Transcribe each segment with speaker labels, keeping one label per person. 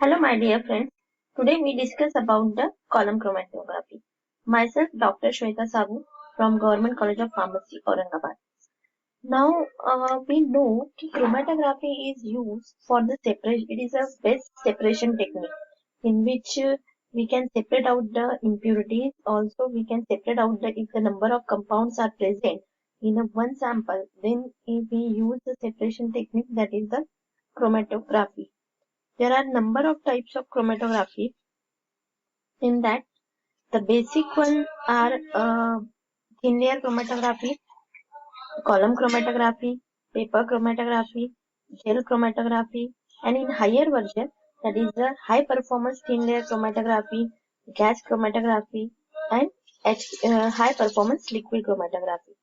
Speaker 1: Hello, my dear friends. Today we discuss about the column chromatography. Myself, Dr. Shweta Sabu from Government College of Pharmacy, Aurangabad. Now we know that chromatography is used for the separation. It is a best separation technique in which we can separate out the impurities. Also, we can separate out the if the number of compounds are present in a one sample. Then if we use the separation technique, that is the chromatography. There are number of types of chromatography. In that, the basic one are thin layer chromatography, column chromatography, paper chromatography, gel chromatography, and in higher version, that is the high performance thin layer chromatography, gas chromatography, and high performance liquid chromatography.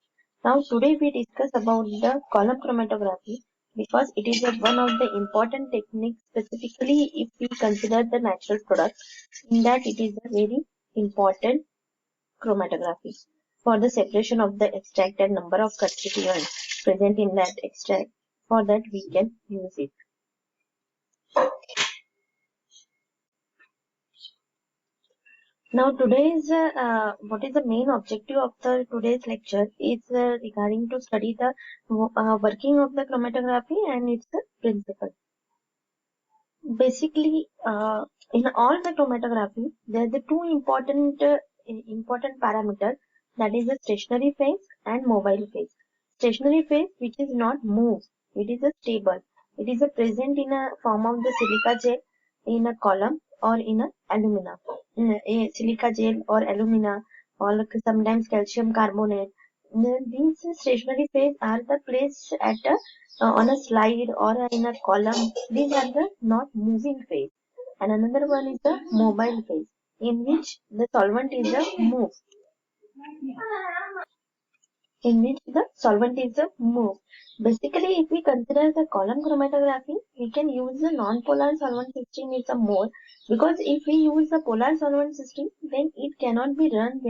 Speaker 1: Now today we discuss about the column chromatography because it is one of the important techniques, specifically if we consider the natural product. In that it is a very important chromatography for the separation of the extract and number of constituents present in that extract. For that we can use it. Now today's what is the main objective of the today's lecture is regarding to study the working of the chromatography and its principle. Basically, in all the chromatography, there are the two important parameters, that is the stationary phase and mobile phase. Stationary phase, which is not moved, it is a stable. It is a present in a form of the silica gel in a column or in a alumina. In a silica gel or alumina or like sometimes calcium carbonate. These stationary phase are the placed at a on a slide or in a column. These are the not moving phase. And another one is the mobile phase, in which the solvent is a move. In which the solvent is a move. Basically, if we consider the column chromatography, we can use the non-polar solvent system is a more, because if we use the polar solvent system, then it cannot be run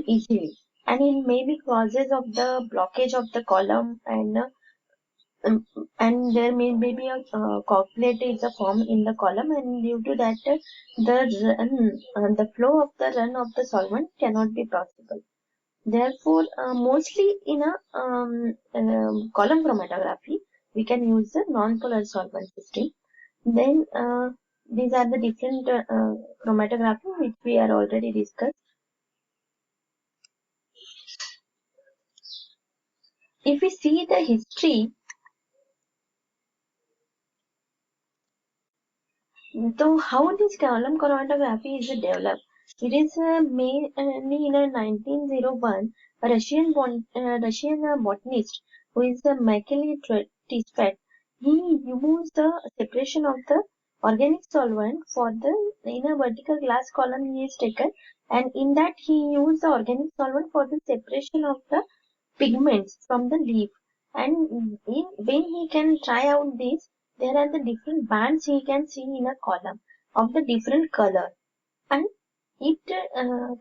Speaker 1: easily, and it may be causes of the blockage of the column um, and there may be a coagulate is a form in the column, and due to that the flow of the run of the solvent cannot be possible. Therefore, mostly in a column chromatography, we can use the non-polar solvent system. Then these are the different chromatography which we are already discussed. If we see the history, so how this column chromatography is developed? It is mainly in 1901, a Russian botanist who is Mikhail Tispat. He used the separation of the organic solvent for the in a vertical glass column he is taken, and in that he used the organic solvent for the separation of the pigments from the leaf. And when he can try out this, there are the different bands he can see in a column of the different color, and it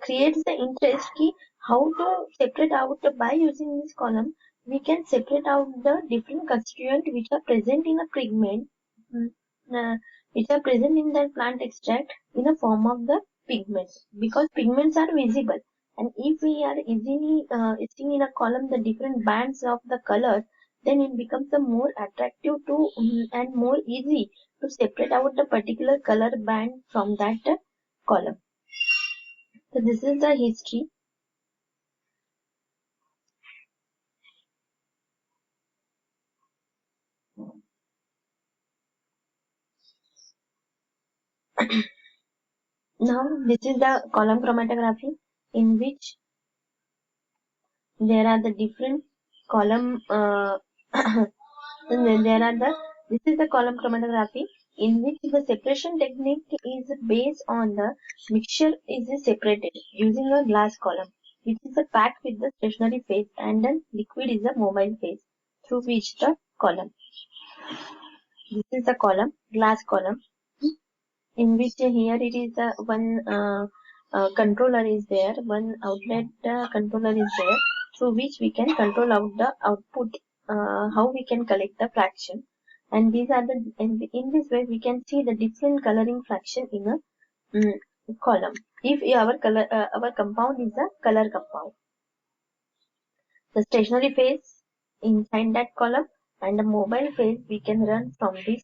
Speaker 1: creates the interest ki how to separate out by using this column. We can separate out the different constituent which are present in a pigment, mm, which are present in that plant extract in a form of the pigments, because pigments are visible, and if we are easily seeing in a column the different bands of the color, then it becomes a more attractive to and more easy to separate out the particular color band from that column. So this is the history. Now this is the column chromatography, in which there are the different column and then there are the this is the column chromatography, in which the separation technique is based on the mixture is separated using a glass column, which is packed with the stationary phase, and then liquid is a mobile phase through which the column. This is the column, glass column, in which here it is one controller is there, one outlet controller is there, through which we can control out the output, how we can collect the fraction. and these are the in this way we can see the different coloring fraction in a column if our compound is a color compound. The stationary phase inside that column and the mobile phase we can run from this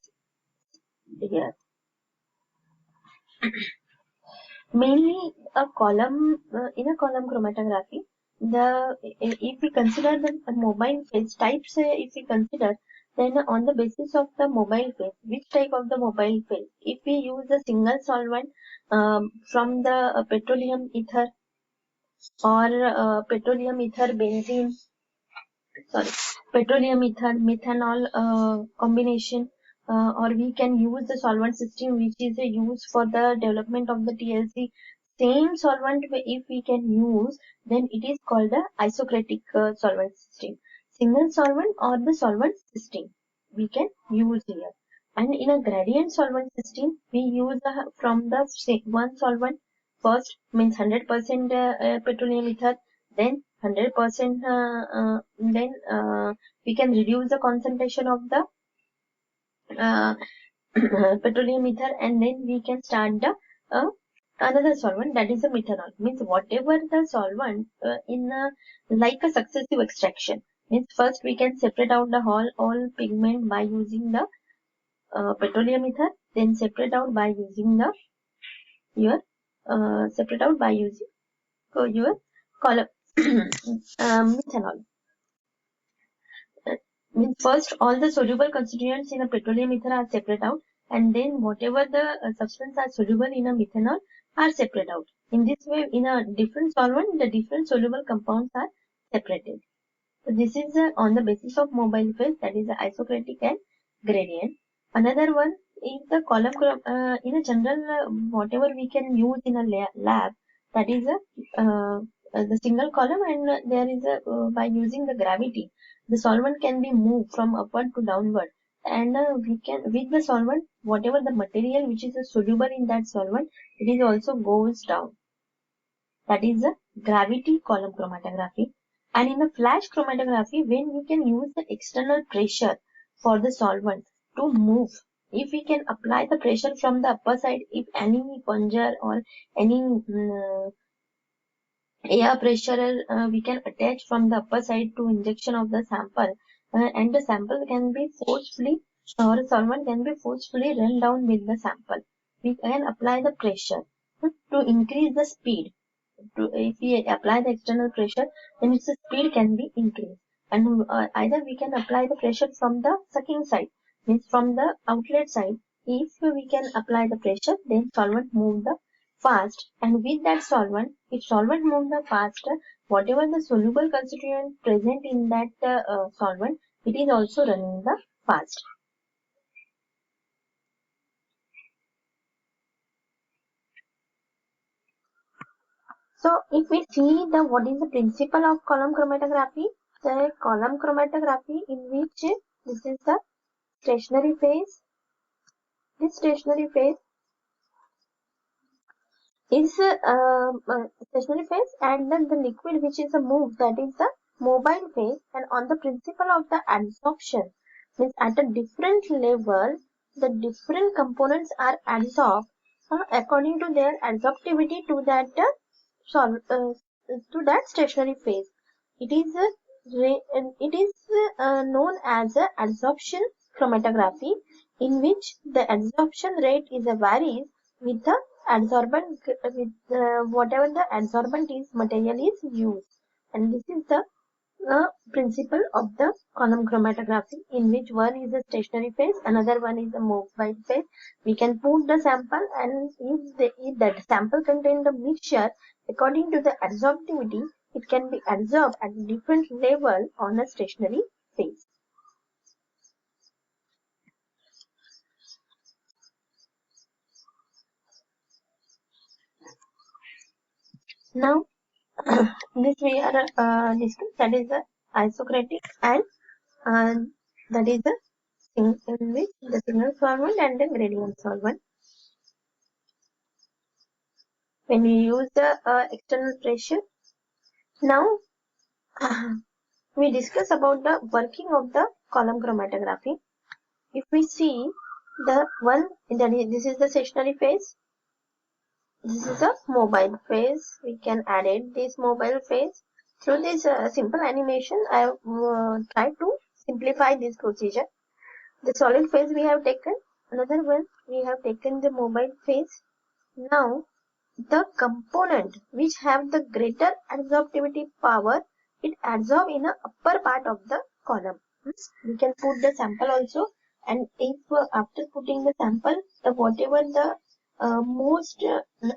Speaker 1: here. Mainly a column in a column chromatography, the if we consider the mobile phase types, if we consider, then on the basis of the mobile phase, which type of the mobile phase? If we use a single solvent from the petroleum ether or petroleum ether benzene, sorry, petroleum ether methanol combination, or we can use the solvent system which is used for the development of the TLC. Same solvent if we can use, then it is called the isocratic solvent system. Single solvent or the solvent system we can use here. And in a gradient solvent system, we use from the one solvent first means 100% petroleum ether, then 100% then we can reduce the concentration of the uh, petroleum ether, and then we can start the another solvent, that is the methanol. Means whatever the solvent in like a successive extraction, means first we can separate out the all pigment by using the petroleum ether, then separate out by using the your separate out by using your column methanol. Means first all the soluble constituents in a petroleum ether are separate out, and then whatever the substance are soluble in a methanol are separate out. In this way, in a different solvent, the different soluble compounds are separated. So this is on the basis of mobile phase, that is the isocratic and gradient. Another one is the column in a general whatever we can use in a lab, that is the single column, and there is a by using the gravity, the solvent can be moved from upward to downward, and we can with the solvent whatever the material which is soluble in that solvent, it is also goes down. That is the gravity column chromatography. And in the flash chromatography, when we can use the external pressure for the solvent to move, if we can apply the pressure from the upper side, if any plunger or any air pressure we can attach from the upper side to injection of the sample, and the sample can be forcefully, or solvent can be forcefully run down with the sample. We can apply the pressure to increase the speed. If we apply the external pressure, then its speed can be increased. And either we can apply the pressure from the sucking side, means from the outlet side. If we can apply the pressure, then solvent move the fast, and with that solvent, if solvent move the faster, whatever the soluble constituent present in that solvent, it is also running the fast. So if we see the what is the principle of column chromatography, the column chromatography in which this is the stationary phase. This stationary phase is stationary phase, and then the liquid which is a move, that is the mobile phase. And on the principle of the adsorption, means at a different level, the different components are adsorbed according to their adsorptivity to that to that stationary phase. It is known as adsorption chromatography, in which the adsorption rate is varies with the adsorbent with whatever the adsorbent is material is used. And this is the principle of the column chromatography, in which one is the stationary phase, another one is the mobile phase. We can put the sample, and if the sample contains the mixture, according to the adsorptivity, it can be adsorbed at a different level on a stationary phase. Now, this we are discussing, that is the isocratic, and uh, that is the in which the single solvent and the gradient solvent. When we use the external pressure, now we discuss about the working of the column chromatography. if we see the one, this is the stationary phase, this is a mobile phase. We can edit this mobile phase. Through this simple animation, I have tried to simplify this procedure. The solid phase we have taken, another one we have taken the mobile phase. Now the component which have the greater absorptivity power, it absorb in the upper part of the column. We can put the sample also, and if after putting the sample, the whatever the most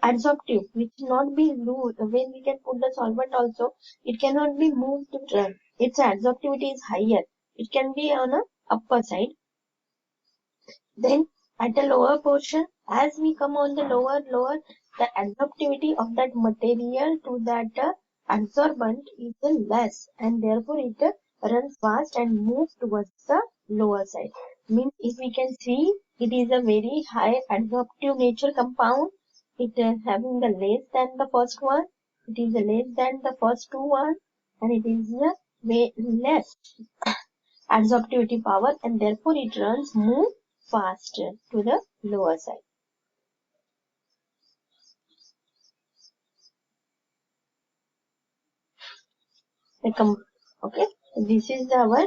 Speaker 1: absorptive which not be loose, when we can put the solvent also, it cannot be moved to run. Its absorptivity is higher. It can be on a upper side. Then at the lower portion, as we come on the lower, the absorptivity of that material to that absorbent is less, and therefore it runs fast and moves towards the lower side. Means if we can see, it is a very high absorptive nature compound. It is having the less than the first one. It is less than the first two one, and it is way less absorptivity power, and therefore it runs move faster to the lower side. Okay, this is our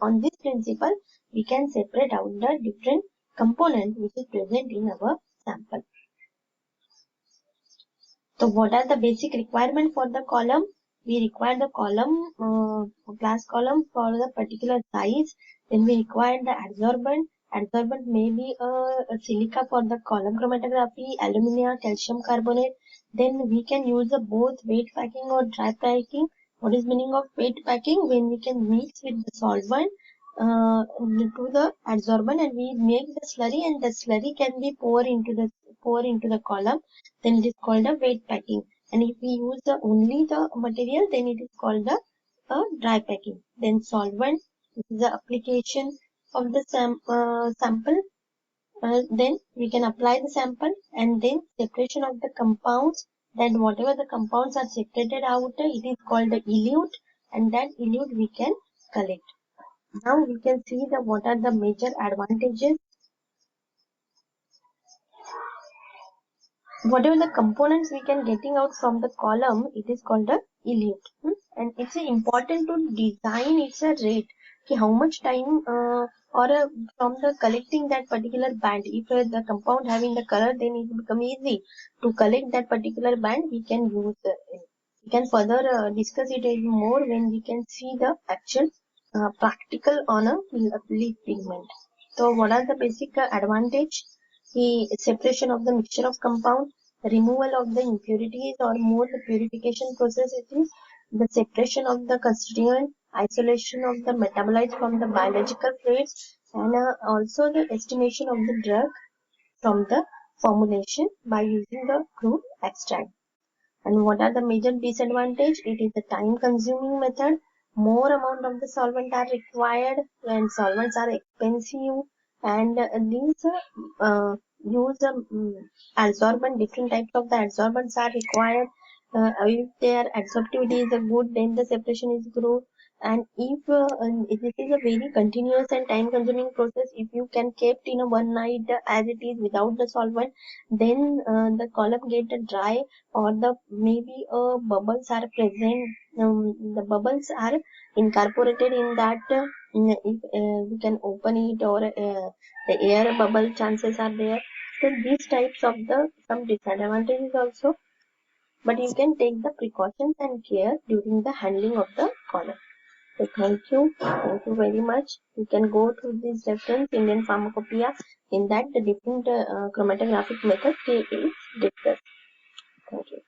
Speaker 1: on this principle we can separate out the different component which is present in our sample. So what are the basic requirement for the column? We require the column, glass column for the particular size. Then we require the adsorbent. Adsorbent may be a silica for the column chromatography, alumina, calcium carbonate. Then we can use both wet packing or dry packing. What is meaning of wet packing? When we can mix with the solvent to the adsorbent, and we make the slurry, and the slurry can be poured into the column. Then it is called a wet packing. And if we use only the material, then it is called the dry packing. Then solvent, this is the application of the sample. Then we can apply the sample, and then separation of the compounds. Then whatever the compounds are separated out, it is called the elute, and that elute we can collect. Now we can see what are the major advantages. Whatever the components we can getting out from the column, it is called a elute. And it's important to design its a rate. How much time from the collecting that particular band. If the compound having the color, then it become easy to collect that particular band. We can use we can further discuss it more when we can see the actual practical on a leaf pigment. So what are the basic advantage? The separation of the mixture of compound, removal of the impurities or more the purification process, it is the separation of the constituent, isolation of the metabolites from the biological fluids, and also the estimation of the drug from the formulation by using the crude extract. And what are the major disadvantage? It is a time consuming method. More amount of the solvent are required, and solvents are expensive, and these use adsorbent, different types of the adsorbents are required. If their absorptivity is good, then the separation is good. And if this is a very continuous and time consuming process, if you can kept in a one night as it is without the solvent, then the column get dry, or the maybe bubbles are present. The bubbles are incorporated in that. If you can open it, or the air bubble chances are there. So these types of the some disadvantages also, but you can take the precautions and care during the handling of the column. So thank you very much. You can go through this reference Indian Pharmacopoeia. In that the different chromatographic method is discussed. Thank you.